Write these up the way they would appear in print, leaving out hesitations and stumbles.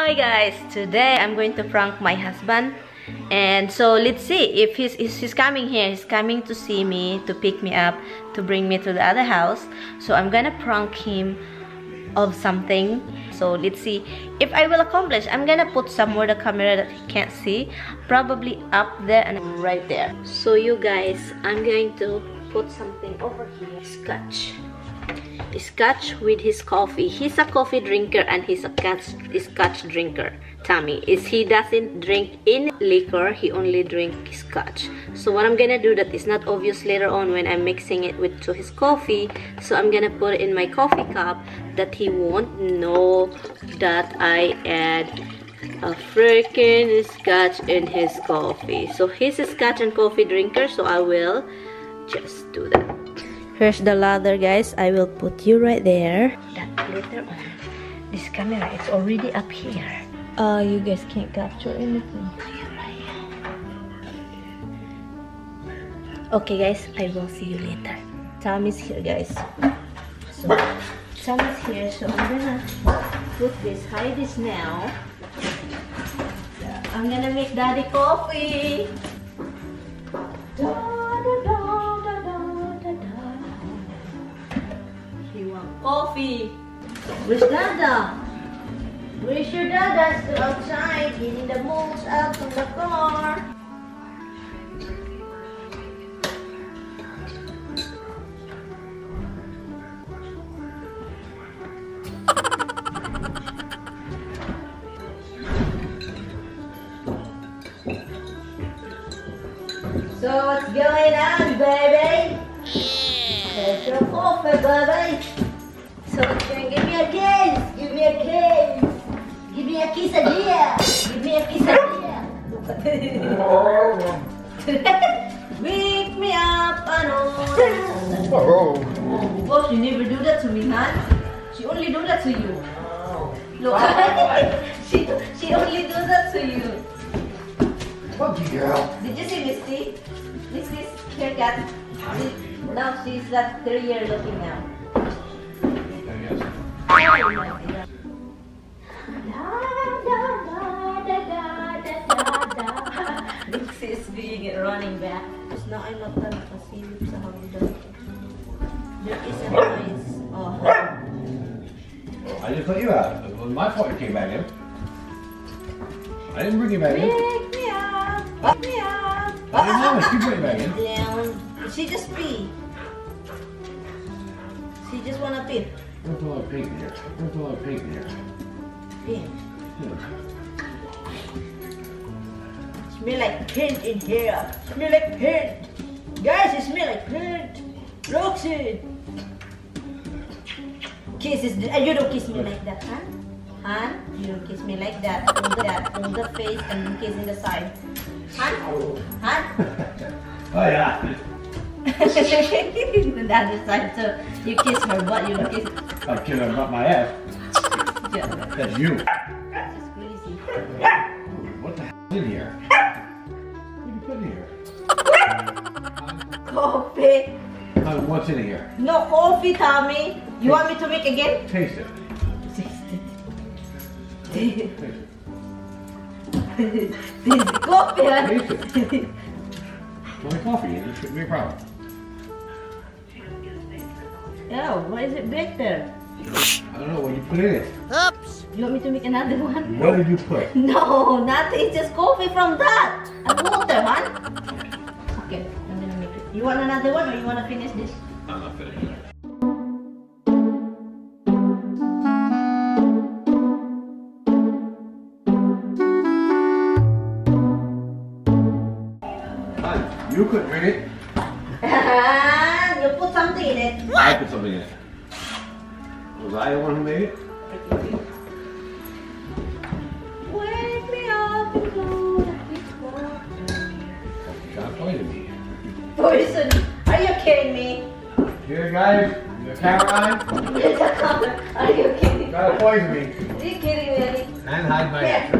Hi guys, today I'm going to prank my husband, and so let's see if he's coming here. He's coming to see me, to pick me up, to bring me to the other house. So I'm gonna prank him of something. So let's see if I will accomplish. I'm gonna put somewhere the camera that he can't see, probably up there and right there. So you guys, I'm going to put something over here. Scotch with his coffee. He's a coffee drinker and he's a scotch drinker. Tommy he doesn't drink any liquor, he only drinks scotch. So what I'm gonna do that is not obvious later on when I'm mixing it to his coffee. So I'm gonna put it in my coffee cup that he won't know that I add a freaking scotch in his coffee. So he's a scotch and coffee drinker, so I will just do that. Here's the ladder, guys. I will put you right there. That later on, this camera is already up here. You guys can't capture anything. Okay, guys, I will see you later. Tommy's here, guys. So Tommy's here, so I'm gonna put this, hide this now. I'm gonna make Daddy coffee. Coffee. Where's Dada? Where's your Dada? Still outside, getting the molds out from the car. So what's going on, baby? There's your coffee, baby. So give me a kiss, give me a kiss, give me a quesadilla, give me a quesadilla. Wake me up, Oh, she never do that to me, huh? She only do that to you. Look, she only do that to you. Lucky girl. Did you see Misty? Misty's haircut. Now she's like 3 years looking now. This is being running back. Because now I'm not gonna see sa hanggang. There is a noise. Oh. I just let you out. It was my fault you came back in. I didn't bring you back in. Wake me up! Wake me up! I didn't know it. You bring you back in. Down. She just pee. She just wanna pee. There's a lot of pink in here. There's a lot of pink in here. Pee. Yeah. Smell like paint in here. Smell like paint. Guys, it smell like paint. Roxy. Kisses. You don't kiss me like that, huh? Huh? You don't kiss me like that. On the face and kiss in the side. Huh? Huh? Oh yeah. The other side, so you kiss her butt, you don't kiss. I kiss her butt my ass. Yeah. That's you. That's crazy. What the hell is in here? What are you putting in here? Coffee. What's in here? No coffee, Tommy. You want me to make again? Taste it. Taste it. This is coffee, huh? Taste it. Only coffee, it shouldn't be a problem. Yeah, why is it back there? I don't know what you put in it. Oops! You want me to make another one? What did you put? No, nothing. It's just coffee from that. And water, man. Okay, I'm gonna make it. You want another one or you want to finish this? I'm not finishing it. You couldn't drink it. You put something in it. I put something in it. Was I the one who made it? Wake me up and go. Stop pointing me. Poison. Are you kidding me? Here, guys. The camera on. Are you kidding me? Gotta poison me. Are you kidding me? And hide my Yeah.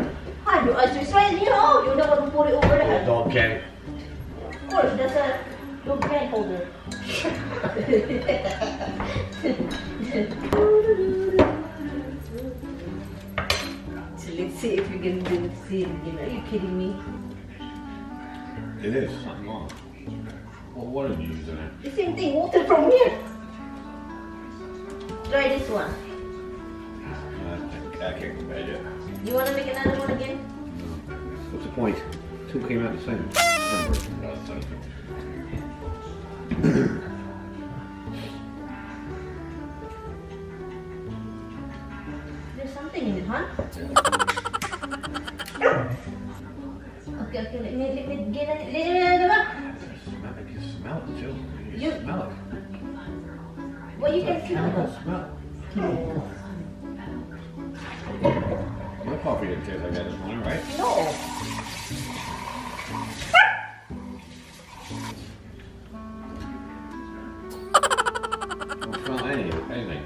Hide your eyes. It's right here. Oh, you know what to put it over there. dog can. Of course, that's a dog can holder. Let's see if we can do it. See it again. Are you kidding me? It is something wrong. Well, what are you using it? The same thing. Water from here. Try this one. I can't go bad yet. You want to make another one again? No. What's the point? Two came out the same. There's something in it, huh? Okay, let me get it. I can smell it too. You can smell it. Well, you can smell Chemical it. smell. My coffee didn't taste like that this morning, right? No. Don't smell anything.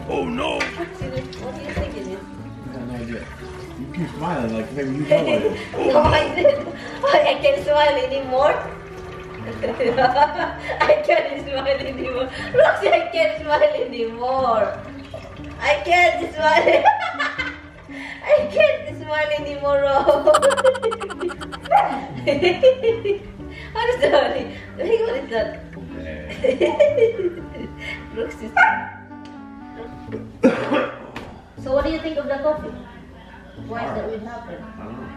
Oh no! What's in it? What do you think it is? I got no idea. You keep smiling like maybe you know what it is. No, I didn't. I can't smile anymore. I can't smile anymore. Roxy, I can't smile anymore. I can't smile. I can't smile anymore, What is that? Hey, what is that? Roxy. So what do you think of the coffee? Why is that would happen? I don't know.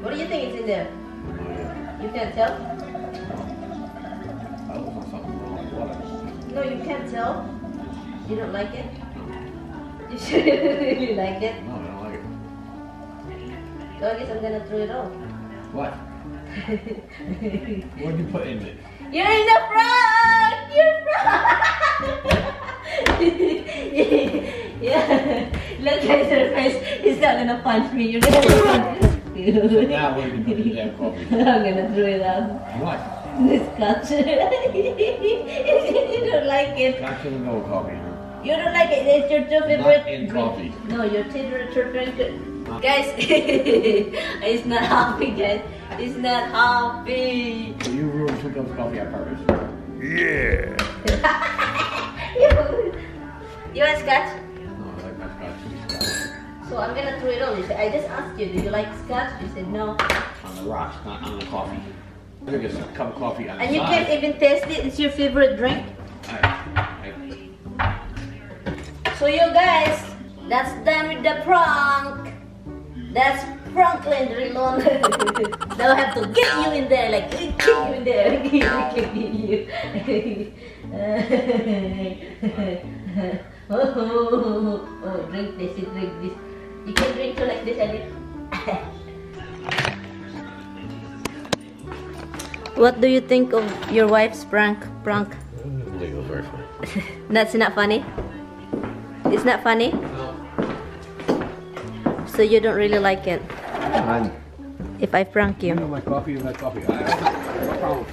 What do you think is in there? No idea. You can't tell? I was on something wrong with water. No, you can't tell. You don't like it? You should really like it. No, I don't like it. So I guess I'm gonna throw it out. What? What did you put in it? You're in the front! You're front! Yeah. Look at your face. He's not gonna punch me. You're gonna punch me. So now what did you put in the damn coffee? I'm gonna throw it out. What? This scotch. You don't like it. Scotch and no coffee, huh? You don't like it. It's your two favorite. Not in coffee. No, your favorite drink. Guys, he's not happy, guys. He's not happy. So you ruined 2 cups of coffee on purpose. Yeah. You want scotch? No, I like my scotch. So I'm gonna throw it all. You said, I just asked you, do you like scotch? You said no. On the rocks, not on the coffee. I think it's a cup of coffee on the And you side. can't even taste it. It's your favorite drink. So you guys, that's done with the prank. That's Franklin Rilon. They'll have to get you in there, like kick you in there, kick you. Oh, drink this, drink this. You can drink too like this, Adi. What do you think of your wife's prank? I think it was very funny. That's not funny? It's not funny? No. So you don't really like it? Fine. If I prank you? You know my coffee is my coffee. I have no problem.